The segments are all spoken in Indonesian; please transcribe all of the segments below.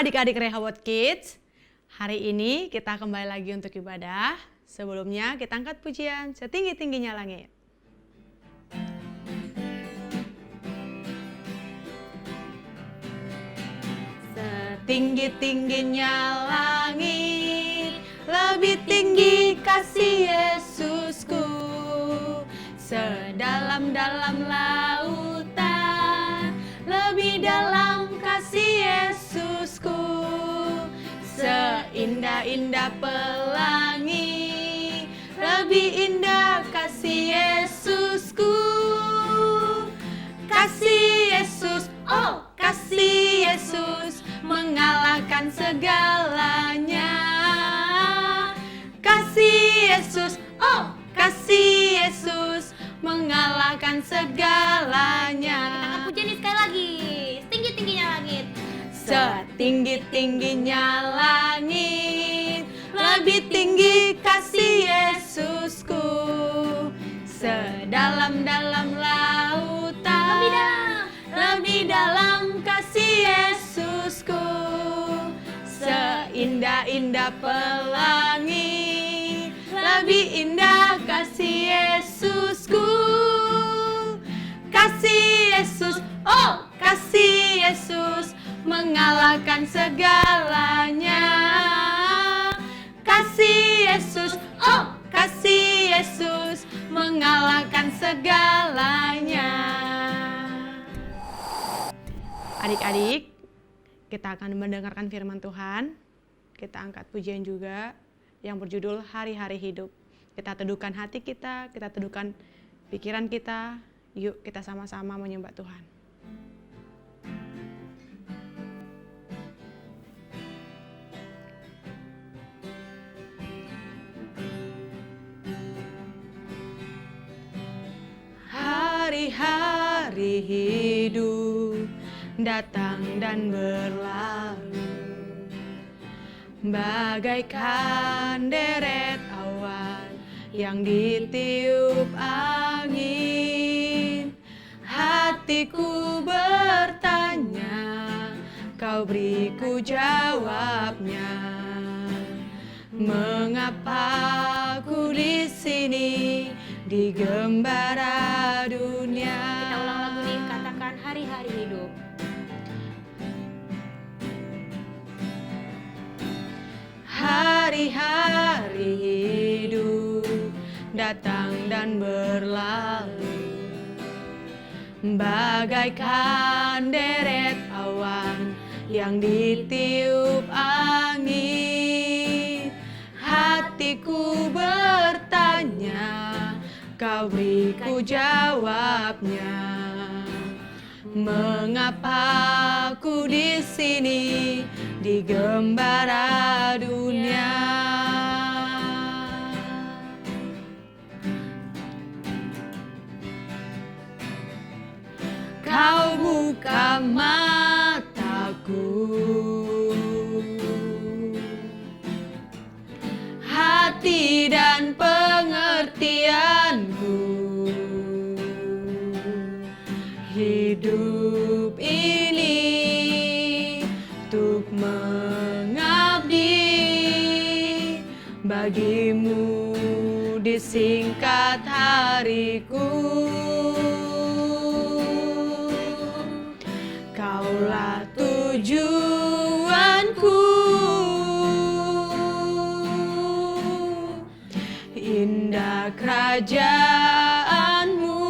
adik-adik Rehoboth Kids. Hari ini kita kembali lagi untuk ibadah. Sebelumnya kita angkat pujian setinggi-tingginya langit. Setinggi-tingginya langit, lebih tinggi kasih Yesusku. Sedalam-dalam lautan, lebih dalam kasih Yesusku. Seindah-indah pelangi, lebih indah kasih Yesusku. Kasih Yesus, oh kasih Yesus, mengalahkan segalanya. Kasih Yesus, oh kasih Yesus, mengalahkan segalanya. Kita akan pujian ini sekali lagi, setinggi-tingginya langit. Setinggi-tingginya langit, lebih tinggi kasih Yesusku. Sedalam-dalam lautan, lebih dalam kasih Yesusku. Seindah-indah pelangi, lebih indah kasih Yesusku. Kasih Yesus, oh kasih Yesus, mengalahkan segalanya. Kasih Yesus, oh kasih Yesus, mengalahkan segalanya. Adik-adik, kita akan mendengarkan firman Tuhan. Kita angkat pujian juga yang berjudul Hari-Hari Hidup. Kita teduhkan hati kita teduhkan pikiran kita. Yuk kita sama-sama menyembah Tuhan. Hari-hari hidup datang dan berlalu, bagaikan deret awan yang ditiup angin. Hatiku bertanya, kau beriku jawabnya. Mengapa ku di sini di gembara dunia? Kita ulang lagu ini, katakan hari-hari hidup. Hari-hari hidup datang dan berlalu, bagaikan deret awan yang ditiup angin. Hatiku bertanya, kau beriku jawabnya. Mengapa ku di sini di gembara dunia? Kau buka mataku, hati dan pengertianku. Hidup ini untuk mengabdi, bagimu disingkat hariku. Kaulah tujuanku, indah kerajaanmu.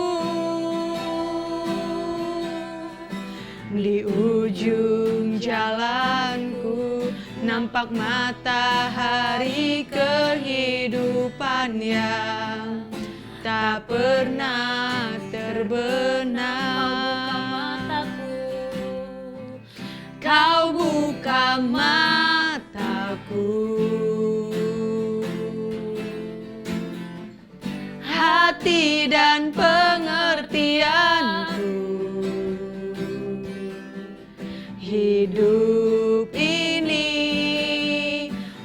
Di ujung jalanku nampak matahari kehidupan yang tak pernah terbenam. Kau buka mataku, hati dan pengertianku. Hidup ini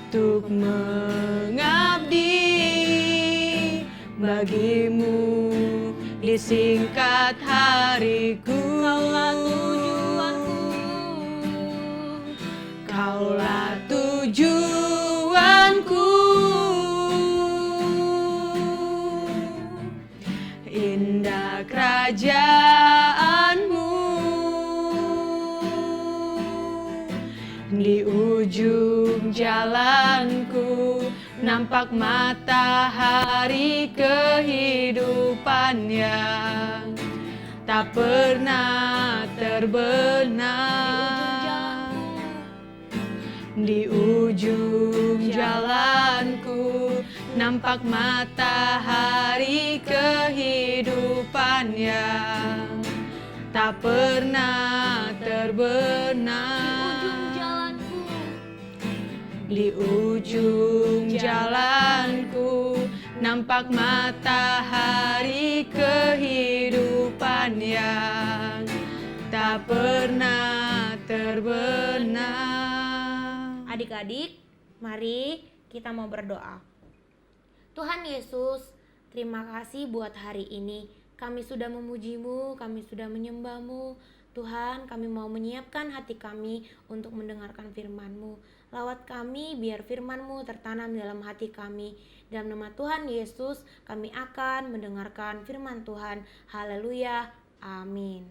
untuk mengabdi, bagimu disingkat hariku. Kaulah tujuanku, Kaulah tujuanku, indah kerajaanmu. Di ujung jalanku nampak matahari kehidupan yang tak pernah terbenam. Di ujung jalanku nampak matahari kehidupan yang tak pernah terbenam. Di ujung jalanku nampak matahari kehidupan yang tak pernah terbenam. Adik-adik, mari kita mau berdoa. Tuhan Yesus, terima kasih buat hari ini. Kami sudah memuji-Mu, kami sudah menyembah-Mu. Tuhan, kami mau menyiapkan hati kami untuk mendengarkan firman-Mu. Lawat kami biar firman-Mu tertanam dalam hati kami. Dalam nama Tuhan Yesus, kami akan mendengarkan firman Tuhan. Haleluya. Amin.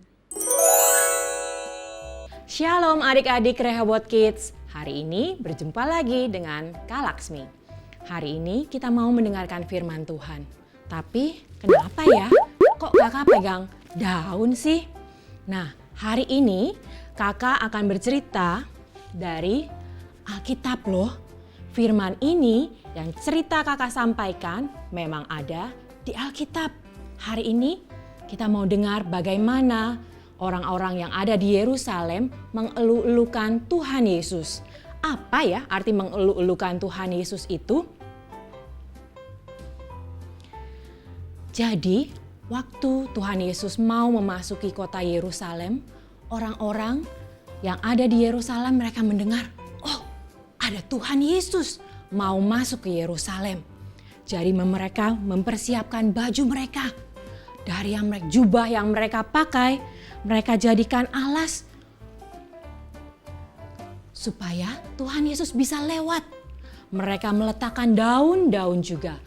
Shalom adik-adik Rehoboth Kids. Hari ini berjumpa lagi dengan Kak Laksmi. Hari ini kita mau mendengarkan firman Tuhan. Tapi kenapa ya? Kok kakak pegang daun sih? Nah, hari ini kakak akan bercerita dari Alkitab loh. Firman ini yang cerita kakak sampaikan memang ada di Alkitab. Hari ini kita mau dengar bagaimana orang-orang yang ada di Yerusalem mengeluh-elukan Tuhan Yesus. Apa ya arti mengeluh-elukan Tuhan Yesus itu? Jadi, waktu Tuhan Yesus mau memasuki kota Yerusalem, orang-orang yang ada di Yerusalem mereka mendengar, oh ada Tuhan Yesus mau masuk ke Yerusalem. Jadi mereka mempersiapkan baju mereka. Dari yang jubah yang mereka pakai, mereka jadikan alas supaya Tuhan Yesus bisa lewat. Mereka meletakkan daun-daun juga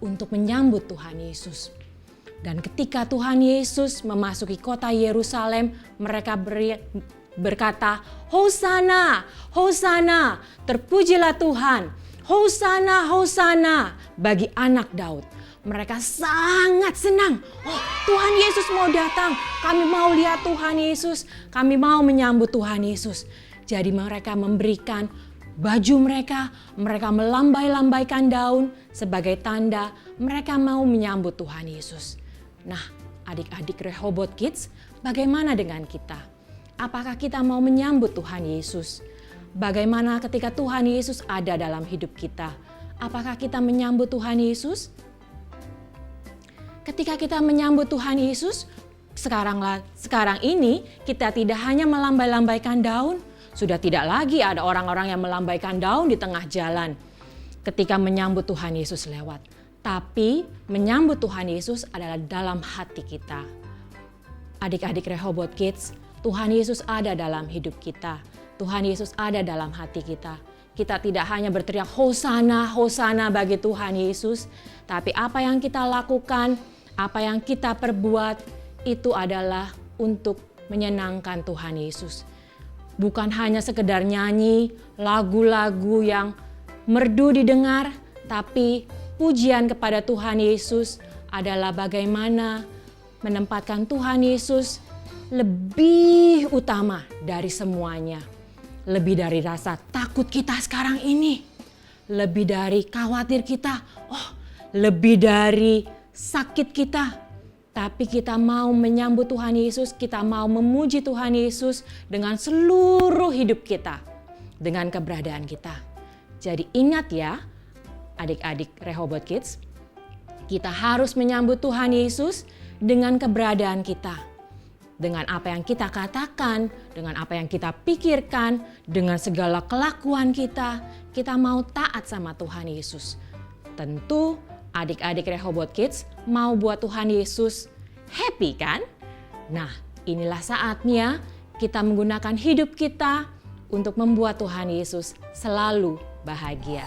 untuk menyambut Tuhan Yesus. Dan ketika Tuhan Yesus memasuki kota Yerusalem, mereka berkata, Hosana, Hosana, terpujilah Tuhan. Hosana, Hosana bagi anak Daud. Mereka sangat senang. Oh, Tuhan Yesus mau datang. Kami mau lihat Tuhan Yesus. Kami mau menyambut Tuhan Yesus. Jadi mereka memberikan baju mereka melambai-lambaikan daun sebagai tanda mereka mau menyambut Tuhan Yesus. Nah, adik-adik Rehoboth Kids, bagaimana dengan kita? Apakah kita mau menyambut Tuhan Yesus? Bagaimana ketika Tuhan Yesus ada dalam hidup kita? Apakah kita menyambut Tuhan Yesus? Ketika kita menyambut Tuhan Yesus, sekarang ini kita tidak hanya melambai-lambaikan daun, sudah tidak lagi ada orang-orang yang melambaikan daun di tengah jalan ketika menyambut Tuhan Yesus lewat. Tapi menyambut Tuhan Yesus adalah dalam hati kita. Adik-adik Rehoboth Kids, Tuhan Yesus ada dalam hidup kita. Tuhan Yesus ada dalam hati kita. Kita tidak hanya berteriak Hosana, Hosana bagi Tuhan Yesus. Tapi apa yang kita lakukan, apa yang kita perbuat, itu adalah untuk menyenangkan Tuhan Yesus. Bukan hanya sekedar nyanyi lagu-lagu yang merdu didengar, tapi pujian kepada Tuhan Yesus adalah bagaimana menempatkan Tuhan Yesus lebih utama dari semuanya. Lebih dari rasa takut kita sekarang ini. Lebih dari khawatir kita. Oh, lebih dari sakit kita. Tapi kita mau menyambut Tuhan Yesus, kita mau memuji Tuhan Yesus dengan seluruh hidup kita, dengan keberadaan kita. Jadi ingat ya, adik-adik Rehoboth Kids, kita harus menyambut Tuhan Yesus dengan keberadaan kita. Dengan apa yang kita katakan, dengan apa yang kita pikirkan, dengan segala kelakuan kita mau taat sama Tuhan Yesus. Tentu adik-adik Rehoboth Kids mau buat Tuhan Yesus happy kan? Nah, inilah saatnya kita menggunakan hidup kita untuk membuat Tuhan Yesus selalu bahagia.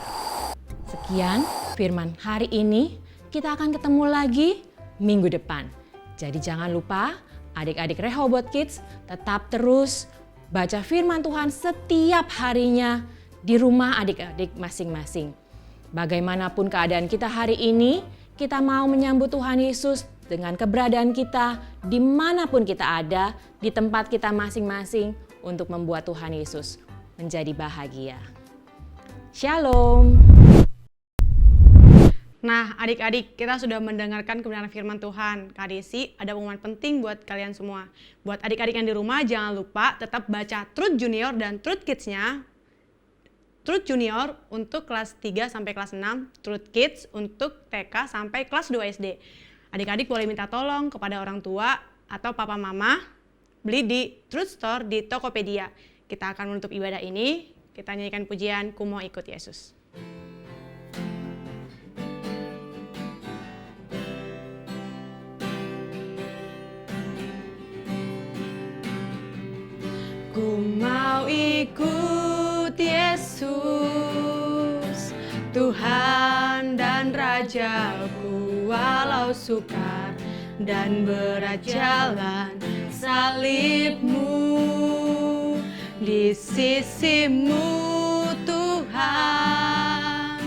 Sekian firman hari ini, kita akan ketemu lagi minggu depan. Jadi jangan lupa adik-adik Rehoboth Kids tetap terus baca firman Tuhan setiap harinya di rumah adik-adik masing-masing. Bagaimanapun keadaan kita hari ini, kita mau menyambut Tuhan Yesus dengan keberadaan kita dimanapun kita ada, di tempat kita masing-masing untuk membuat Tuhan Yesus menjadi bahagia. Shalom. Nah, adik-adik, kita sudah mendengarkan kebenaran firman Tuhan. Kak Desi, ada pengumuman penting buat kalian semua. Buat adik-adik yang di rumah, jangan lupa tetap baca Truth Junior dan Truth Kids-nya. Truth Junior untuk kelas 3 sampai kelas 6, Truth Kids untuk TK sampai kelas 2 SD. Adik-adik boleh minta tolong kepada orang tua atau papa mama beli di Truth Store di Tokopedia. Kita akan menutup ibadah ini, kita nyanyikan pujian Ku Mau Ikut Yesus. Ku mau ikut Yesus, Tuhan dan Rajaku, walau sukar dan berat jalan salibmu. Di sisimu Tuhan,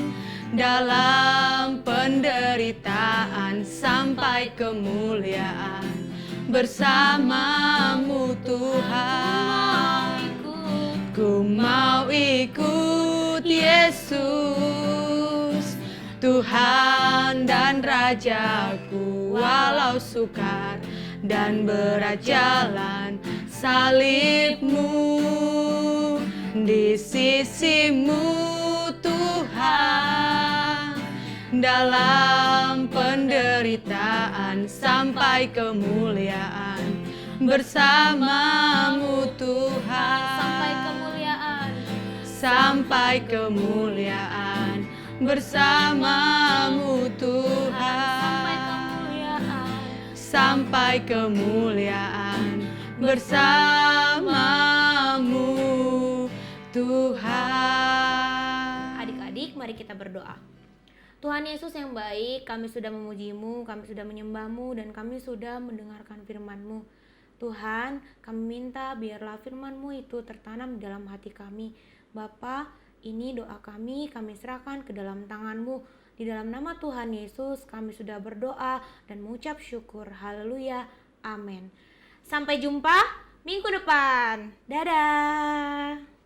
dalam penderitaan sampai kemuliaan bersamamu Tuhan. Ku mau ikut Yesus, Tuhan dan Rajaku, walau sukar dan berat jalan salibmu. Di sisimu Tuhan, dalam penderitaan sampai kemuliaan bersamamu Tuhan. Sampai kemuliaan bersamamu Tuhan. Sampai kemuliaan bersamamu Tuhan. Adik-adik, mari kita berdoa. Tuhan Yesus yang baik, kami sudah memuji-Mu, kami sudah menyembah-Mu, dan kami sudah mendengarkan firman-Mu. Tuhan, kami minta biarlah firman-Mu itu tertanam di dalam hati kami. Bapa, ini doa kami serahkan ke dalam tangan-Mu. Di dalam nama Tuhan Yesus, kami sudah berdoa dan mengucap syukur. Haleluya. Amin. Sampai jumpa minggu depan. Dadah.